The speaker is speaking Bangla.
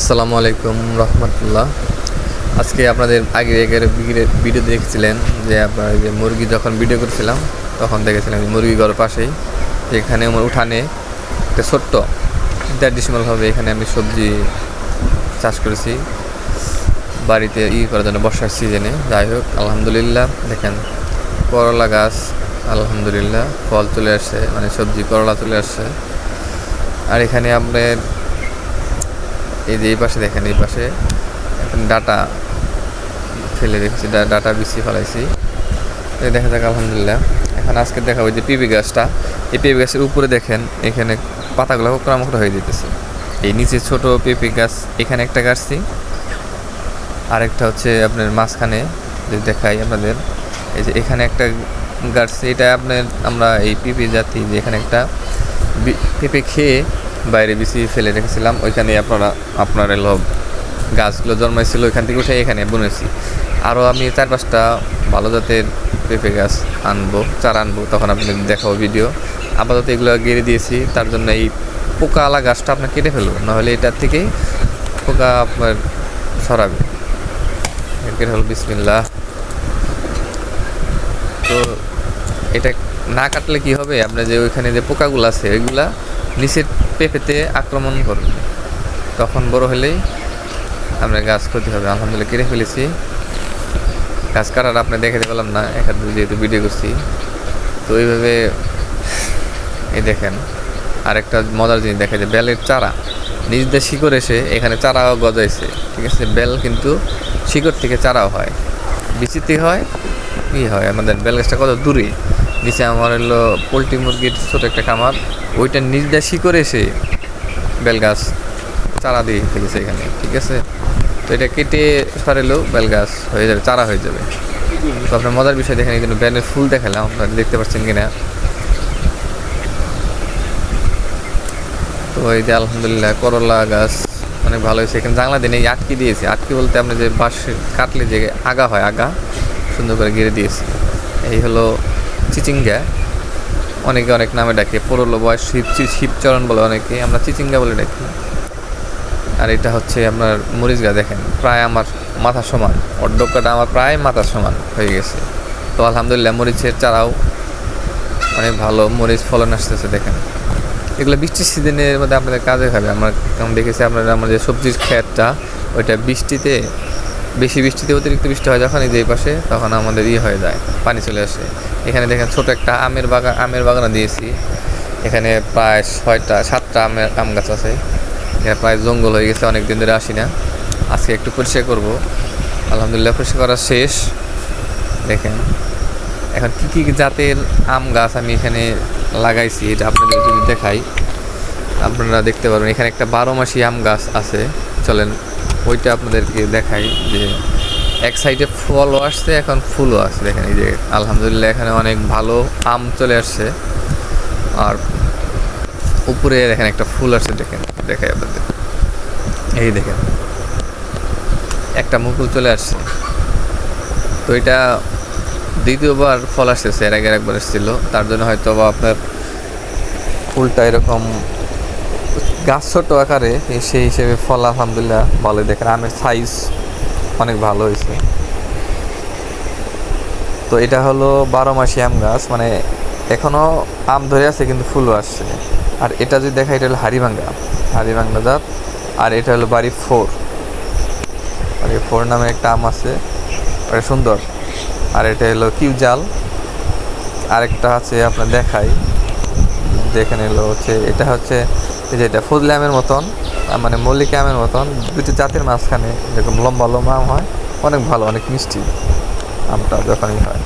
আসসালামু আলাইকুম রহমতুল্লাহ। আজকে আপনাদের আগের ভিডিও দেখছিলেন যে আপনার যে মুরগি যখন ভিডিও করছিলাম তখন দেখেছিলাম মুরগি ঘরের পাশেই এখানে আমার উঠানে একটা ছোট্ট 1.5 ডিসিমাল হবে, এখানে আমি সবজি চাষ করেছি বাড়িতে করার জন্য বর্ষার সিজনে। যাই হোক, আলহামদুলিল্লাহ দেখেন করলা গাছ আলহামদুলিল্লাহ ফল চলে আসছে, মানে সবজি করলা চলে আসছে। আর এখানে আপনার এই যে এই পাশে দেখেন, এই পাশে এখন ডাটা ফেলে রেখেছি, ডাটা বিছিয়ে ফেলাইছি। দেখা যাক আলহামদুলিল্লাহ। এখন আজকে দেখা ওই যে পিপি গাছটা, এই পিপি গাছের উপরে দেখেন এখানে পাতাগুলো কোকড়ামোকড়া হয়ে যেতেছে। এই নিচে ছোট পেঁপে গাছ এখানে একটা গাছছি, আরেকটা হচ্ছে আপনার মাঝখানে যে দেখাই আপনাদের, এই যে এখানে একটা গাছছি। এটা আপনার আমরা এই পেঁপে জাতি যে এখানে একটা পেঁপে খেয়ে বাইরে বিছিয়ে ফেলে রেখেছিলাম, ওইখানে আপনার এলো গাছগুলো জন্মাইছিল, ওইখান থেকে উঠে এখানে বুনেছি। আরও আমি 4-5টা ভালো জাতের পেঁপে গাছ চারা আনবো, তখন আপনাদের দেখাবো ভিডিও। আপাতত এগুলো গেড়ে দিয়েছি, তার জন্য এই পোকাওয়ালা গাছটা আপনার কেটে ফেলবো, নাহলে এটার থেকেই পোকা আপনার ছড়াবে। কেটে হলো বিসমিল্লাহ। তো এটা না কাটলে কি হবে, আপনার যে ওইখানে যে পোকাগুলো আছে ওইগুলা নিচের পেঁপেতে আক্রমণ করবে, তখন বড় হলেই আপনার গাছ ক্ষতি হবে। আলহামদুলিল্লাহ কেটে ফেলেছি। গাছ কাটার আপনি দেখাতে পারলাম না, যেহেতু ভিডিও করছি। তো এইভাবে এই দেখেন আরেকটা মজার জিনিস দেখা যায়, বেলের চারা নিজ দিয়ে শিকড় এসে এখানে চারাও গজাইছে, ঠিক আছে। বেল কিন্তু শিকড় থেকে চারাও হয়, বিচিত্রি হয়, হয় আমাদের বেল গাছটা কত দূরে। নিচে আমার হলো পোলট্রি মুরগির ছোটো একটা খামার, ওইটা নিজ দিয়ে শিকড় এসে বেল গাছ চারা দিয়ে ফেলেছে এখানে, ঠিক আছে। তো এটা কেটে সরালেও বেল গাছ হয়ে যাবে, চারা হয়ে যাবে। তো আপনার মজার বিষয় দেখেন, এই জন্য বেলের ফুল দেখালাম, আপনারা দেখতে পাচ্ছেন কিনা। তো এই যে আলহামদুলিল্লাহ করলা গাছ অনেক ভালো হয়েছে। এখানে জানলা দিনে আটকে দিয়েছি, আটকে বলতে আপনি যে বাঁশ কাটলে যে আগা হয়, আগা সুন্দর করে গেড়ে দিয়েছি। এই হলো চিচিঙ্গা, অনেকে অনেক নামে ডাকে, পরলো বয়স শিবচরণ বলে অনেকে, আমরা চিচিঙ্গা বলে ডাকি। আর এটা হচ্ছে আপনার মরিচ গাছ, দেখেন প্রায় আমার মাথা সমান, অর্ধকাটা আমার প্রায় মাথার সমান হয়ে গেছে। তো আলহামদুলিল্লাহ মরিচের চারাও অনেক ভালো, মরিচ ফলন আসতেছে। দেখেন এগুলো বৃষ্টির সিজনের মধ্যে আপনাদের কাজে খাবে। আমরা কেমন দেখেছি আপনারা, আমাদের সবজির ক্ষেতটা ওইটা বেশি বৃষ্টিতে অতিরিক্ত বৃষ্টি হয় যখন এই যে পাশে, তখন আমাদের হয়ে যায়, পানি চলে আসে। এখানে দেখেন ছোট একটা আমের বাগানও দিয়েছি। এখানে প্রায় 6-7টা আম গাছ আছে। এখানে প্রায় জঙ্গল হয়ে গেছে, অনেক দিন ধরে আসি না। আজকে একটু পরিষ্কার করব। আলহামদুলিল্লাহ পরিষ্কার করা শেষ। দেখেন এখন কী জাতের আম গাছ আমি এখানে লাগাইছি, এটা আপনাদের যদি দেখাই আপনারা দেখতে পারবেন। এখানে একটা 12 মাসি আম গাছ আছে, চলেন ওইটা আপনাদেরকে দেখাই। যে এক সাইডে ফলও আসছে, এখন ফুলও আসছে। দেখেন এই যে আলহামদুলিল্লাহ এখানে অনেক ভালো আম চলে আসছে, আর উপরে দেখেন একটা ফুল আসছে। দেখাই আপনাদের, এই দেখেন একটা মুকুল চলে আসছে। তো এটা দ্বিতীয়বার ফল আসতেছে, এর আগে একবার এসেছিল, তার জন্য হয়তো বা আপনার ফুলটা এরকম গাছ ছোট আকারে, সেই হিসেবে ফল আলহামদুলিল্লাহ ভালো। দেখেন আমের সাইজ অনেক ভালো হয়েছে। তো এটা হলো 12 মাসি আম গাছ, মানে এখনও আম ধরে আছে কিন্তু ফুলও আসছে। আর এটা যদি দেখা, এটা হলো হাড়িভাঙ্গা জাত। আর এটা হলো বাড়ি 4 নামে একটা আম আছে, ওটা সুন্দর। আর এটা হলো কিউজাল। আরেকটা আছে আপনার দেখাই, দেখেন এলো হচ্ছে, এটা হচ্ছে যেটা ফজলি আমের মতন, মানে মল্লিকা আমের মতন, দুটি জাতের মাঝখানে এরকম লম্বা লম্বা আম হয়, অনেক ভালো, অনেক মিষ্টি আমটা যখনই হয়।